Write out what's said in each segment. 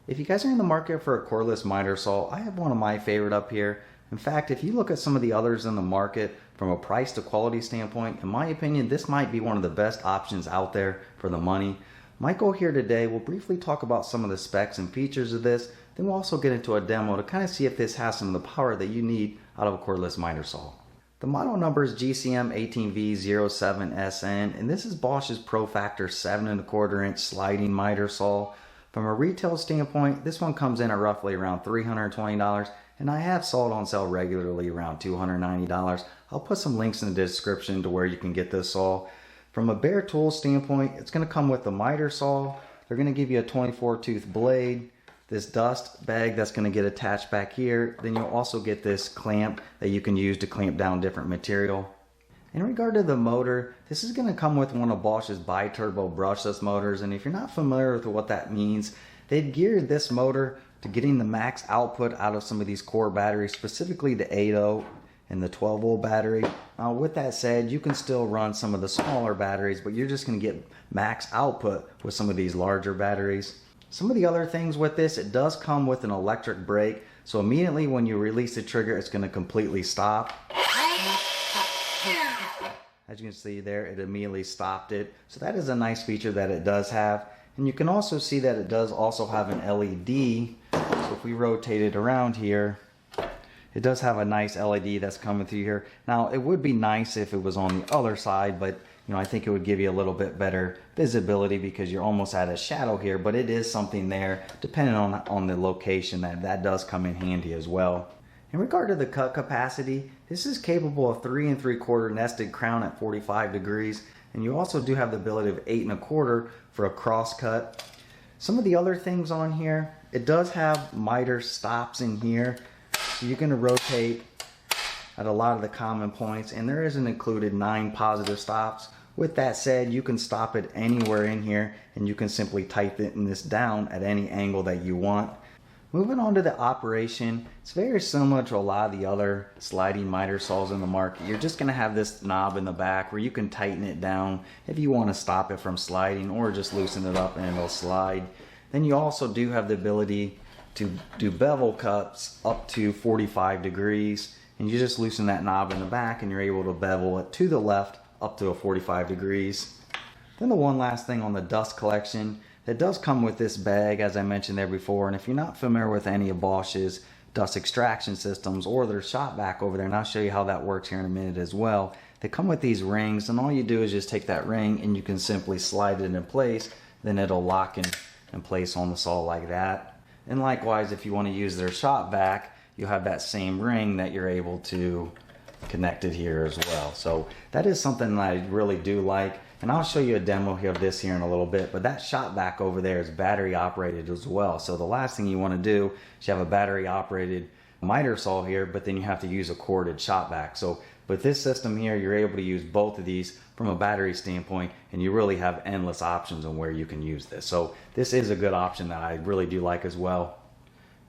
If you guys are in the market for a cordless miter saw, I have one of my favorite up here. In fact, if you look at some of the others in the market from a price to quality standpoint, in my opinion, this might be one of the best options out there for the money. My goal here today, we'll briefly talk about some of the specs and features of this, then we'll also get into a demo to kind of see if this has some of the power that you need out of a cordless miter saw. The model number is GCM18V-07SN, and this is Bosch's Profactor 7¼ inch sliding miter saw. From a retail standpoint, this one comes in at roughly around $320, and I have saw it on sale regularly around $290. I'll put some links in the description to where you can get this saw. From a bare tool standpoint, it's going to come with the miter saw. They're going to give you a 24 tooth blade, this dust bag that's going to get attached back here. Then you'll also get this clamp that you can use to clamp down different material. In regard to the motor, this is going to come with one of Bosch's BITurbo brushless motors, and if you're not familiar with what that means, they've geared this motor to getting the max output out of some of these core batteries, specifically the 8V and the 12V battery. Now with that said, you can still run some of the smaller batteries, but you're just going to get max output with some of these larger batteries. Some of the other things with this, it does come with an electric brake, so immediately when you release the trigger, it's going to completely stop. As you can see there, it immediately stopped it. So that is a nice feature that it does have. And you can also see that it does also have an LED. So if we rotate it around here, it does have a nice LED that's coming through here. Now it would be nice if it was on the other side, but I think it would give you a little bit better visibility because you're almost at a shadow here, but it is something there depending on the location that does come in handy as well. In regard to the cut capacity, this is capable of 3 3/4 nested crown at 45 degrees, and you also do have the ability of 8 1/4 for a cross cut. Some of the other things on here, it does have miter stops in here, so you can rotate at a lot of the common points, and there is an included 9 positive stops. With that said, you can stop it anywhere in here, and you can simply tighten this down at any angle that you want. Moving on to the operation, it's very similar to a lot of the other sliding miter saws in the market. You're just going to have this knob in the back where you can tighten it down if you want to stop it from sliding, or just loosen it up and it'll slide. Then you also do have the ability to do bevel cuts up to 45 degrees, and you just loosen that knob in the back and you're able to bevel it to the left up to a 45 degrees. Then the one last thing on the dust collection, it does come with this bag, as I mentioned there before, and if you're not familiar with any of Bosch's dust extraction systems or their shop vac over there, and I'll show you how that works here in a minute as well, they come with these rings, and all you do is just take that ring and you can simply slide it in place, then it'll lock in place on the saw like that. And likewise, if you want to use their shop vac, you have that same ring that you're able to connect it here as well. So that is something that I really do like. And I'll show you a demo here of this here in a little bit, but that shop vac over there is battery operated as well. So the last thing you want to do is you have a battery operated miter saw here, but then you have to use a corded shop vac. So with this system here, you're able to use both of these from a battery standpoint, and you really have endless options on where you can use this. So this is a good option that I really do like as well.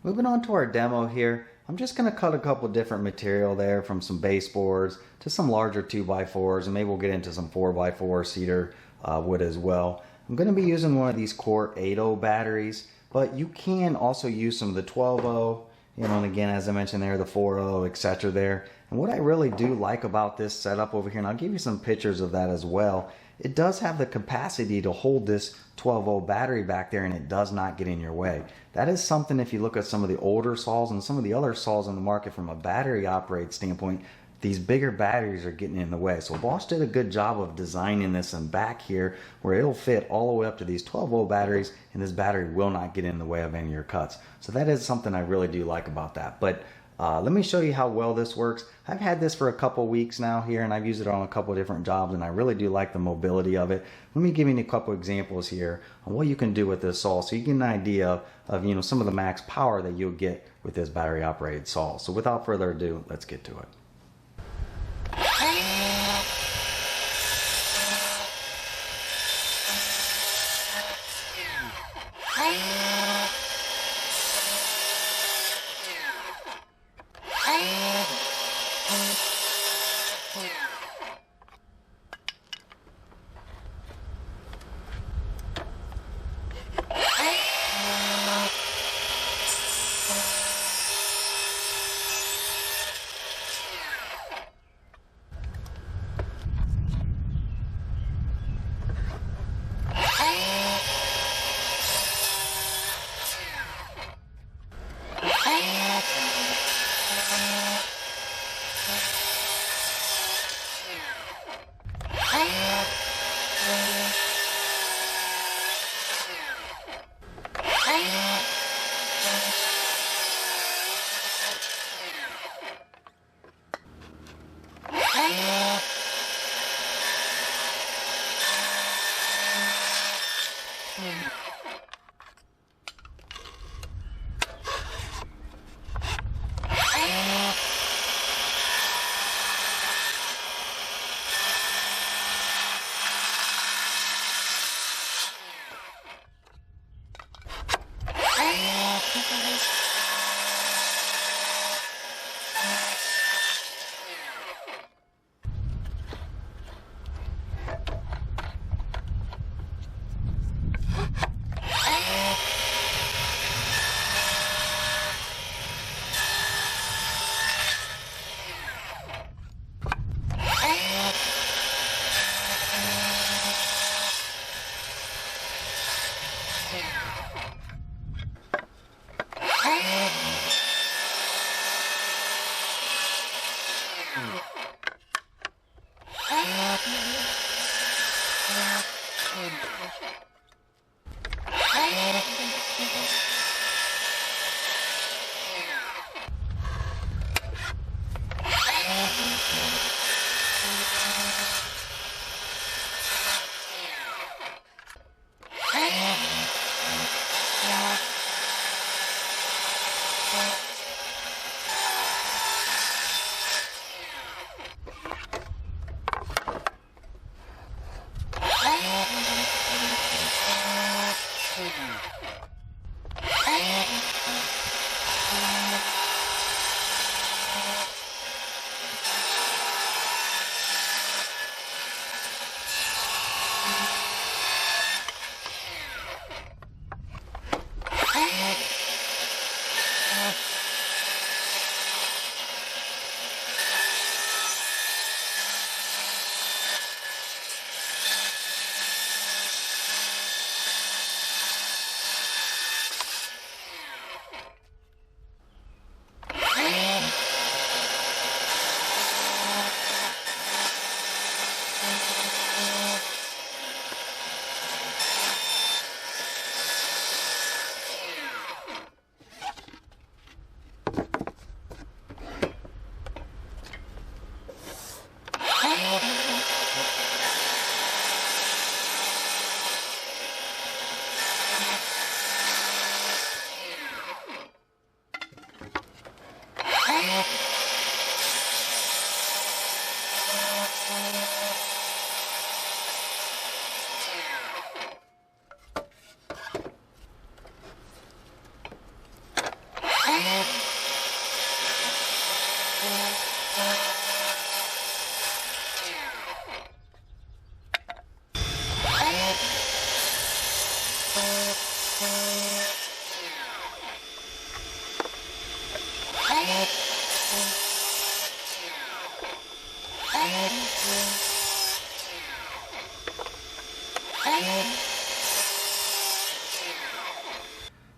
Moving on to our demo here, I'm just going to cut a couple different material there, from some baseboards to some larger 2x4s, and maybe we'll get into some 4x4 cedar wood as well. I'm going to be using one of these core 8V batteries, but you can also use some of the 12V, and again, as I mentioned there, the 4V, etc. there. And what I really do like about this setup over here, and I'll give you some pictures of that as well, it does have the capacity to hold this 12V battery back there, and it does not get in your way. That is something, if you look at some of the older saws and some of the other saws in the market from a battery operated standpoint, these bigger batteries are getting in the way. So Bosch did a good job of designing this in back here where it'll fit all the way up to these 12V batteries, and this battery will not get in the way of any of your cuts. So that is something I really do like about that. But let me show you how well this works. I've had this for a couple weeks now here, and I've used it on a couple different jobs, and I really do like the mobility of it. Let me give you a couple examples here on what you can do with this saw, so you get an idea of some of the max power that you'll get with this battery operated saw. So without further ado, let's get to it.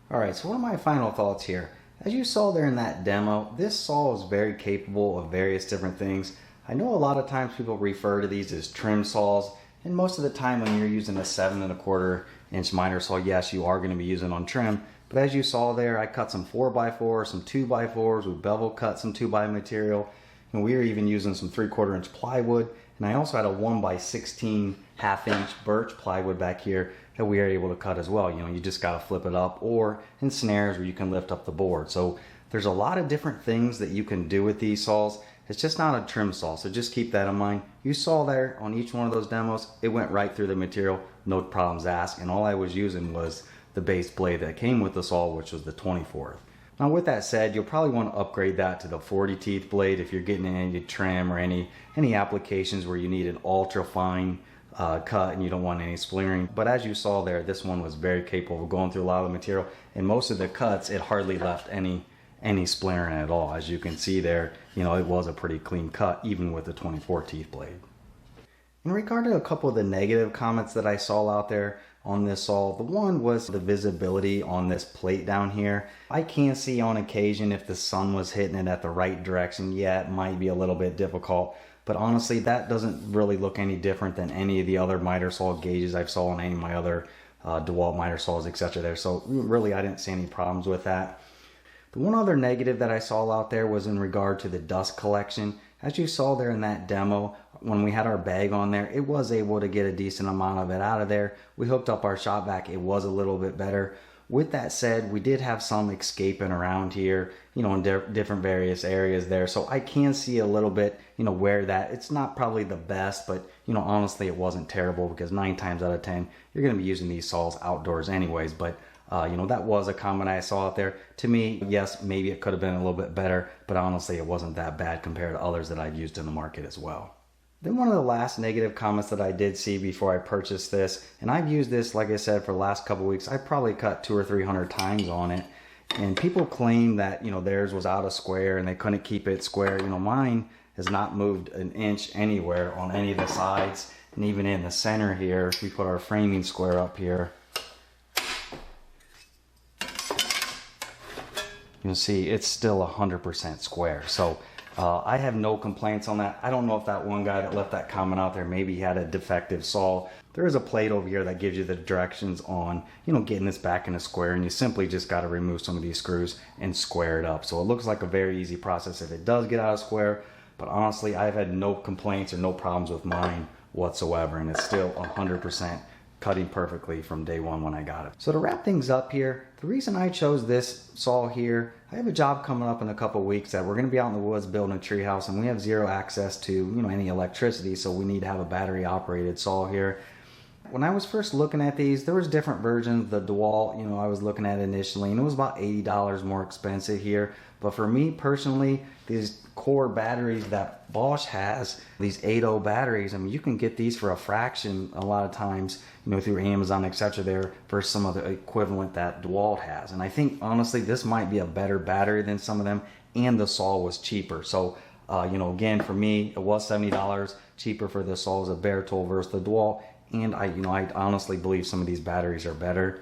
Alright, so what are my final thoughts here? As you saw there in that demo, this saw is very capable of various different things. I know a lot of times people refer to these as trim saws, and most of the time when you're using a 7¼ inch miter saw, yes, you are going to be using on trim. But as you saw there, I cut some 4x4s, some 2x4s, we bevel cut some 2x material, and we were even using some 3/4 inch plywood. And I also had a 1x16 1/2 inch birch plywood back here that we are able to cut as well. You know, you just got to flip it up, or in snares where you can lift up the board. So there's a lot of different things that you can do with these saws. It's just not a trim saw, so just keep that in mind. You saw there on each one of those demos, it went right through the material, no problems asked, and all I was using was the base blade that came with the saw, which was the 24th. Now with that said, you'll probably want to upgrade that to the 40 teeth blade if you're getting any trim or any applications where you need an ultra fine cut and you don't want any splintering. But as you saw there, this one was very capable of going through a lot of the material, and most of the cuts, it hardly left any splintering at all. As you can see there, you know, it was a pretty clean cut even with the 24 teeth blade. In regard to a couple of the negative comments that I saw out there on this saw, the one was the visibility on this plate down here. I can see on occasion if the sun was hitting it at the right direction, yeah, it might be a little bit difficult. But honestly, that doesn't really look any different than any of the other miter saw gauges I've saw on any of my other DeWalt miter saws, etc. there. So really, I didn't see any problems with that. The one other negative that I saw out there was in regard to the dust collection. As you saw there in that demo, when we had our bag on there, it was able to get a decent amount of it out of there. We hooked up our shop vac, it was a little bit better. With that said, we did have some escaping around here, you know, in different various areas there. So I can see a little bit, you know, where that, it's not probably the best, but, you know, honestly, it wasn't terrible because 9 times out of 10, you're going to be using these saws outdoors anyways. But, you know, that was a comment I saw out there. To me, yes, maybe it could have been a little bit better, but honestly, it wasn't that bad compared to others that I've used in the market as well. Then one of the last negative comments that I did see before I purchased this, and I've used this, like I said, for the last couple weeks, I probably cut 200 or 300 times on it, and people claim that, you know, theirs was out of square and they couldn't keep it square. You know, mine has not moved an inch anywhere on any of the sides, and even in the center here, if we put our framing square up here, you'll see it's still 100% square. So I have no complaints on that. I don't know if that one guy that left that comment out there, maybe he had a defective saw. There is a plate over here that gives you the directions on, you know, getting this back in a square, and you simply just got to remove some of these screws and square it up. So it looks like a very easy process if it does get out of square, but honestly, I've had no complaints or no problems with mine whatsoever, and it's still 100% cutting perfectly from day one when I got it. So to wrap things up here, the reason I chose this saw here, I have a job coming up in a couple of weeks that we're going to be out in the woods building a tree house, and we have zero access to, you know, any electricity, so we need to have a battery operated saw here. When I was first looking at these, there was different versions. The DeWalt, you know, I was looking at initially, and it was about $80 more expensive here. But for me personally, these core batteries that Bosch has, these 8.0 batteries, I mean, you can get these for a fraction a lot of times, you know, through Amazon, etc. there versus some of the equivalent that DeWalt has. And I think, honestly, this might be a better battery than some of them, and the saw was cheaper. So, you know, again, for me, it was $70 cheaper for the saws of Bear tool versus the DeWalt. And I honestly believe some of these batteries are better.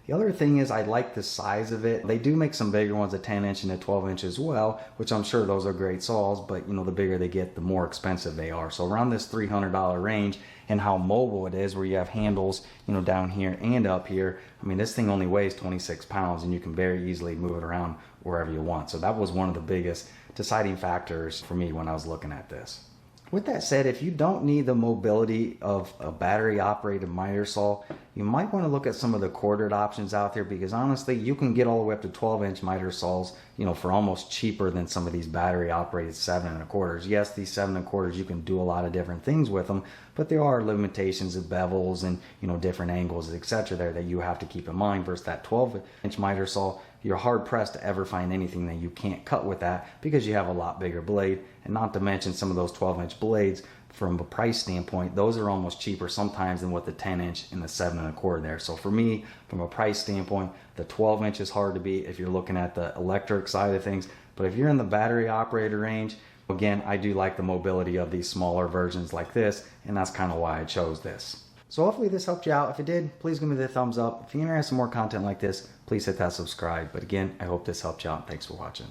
The other thing is I like the size of it. They do make some bigger ones, a 10 inch and a 12 inch as well, which I'm sure those are great saws, but you know, the bigger they get, the more expensive they are. So around this $300 range, and how mobile it is, where you have handles, you know, down here and up here. I mean, this thing only weighs 26 pounds and you can very easily move it around wherever you want. So that was one of the biggest deciding factors for me when I was looking at this. With that said, if you don't need the mobility of a battery operated miter saw, you might want to look at some of the corded options out there, because honestly, you can get all the way up to 12-inch miter saws, you know, for almost cheaper than some of these battery operated 7 1/4. Yes, these 7 1/4, you can do a lot of different things with them, but there are limitations of bevels and, you know, different angles, etc. there that you have to keep in mind versus that 12-inch miter saw. You're hard pressed to ever find anything that you can't cut with that because you have a lot bigger blade, and not to mention some of those 12-inch blades from a price standpoint, those are almost cheaper sometimes than what the 10-inch and the 7.25 there. So for me, from a price standpoint, the 12-inch is hard to beat if you're looking at the electric side of things. But if you're in the battery operator range, again, I do like the mobility of these smaller versions like this, and that's kind of why I chose this. So hopefully this helped you out. If it did, please give me the thumbs up. If you're interested in more content like this, please hit that subscribe. But again, I hope this helped you out. Thanks for watching.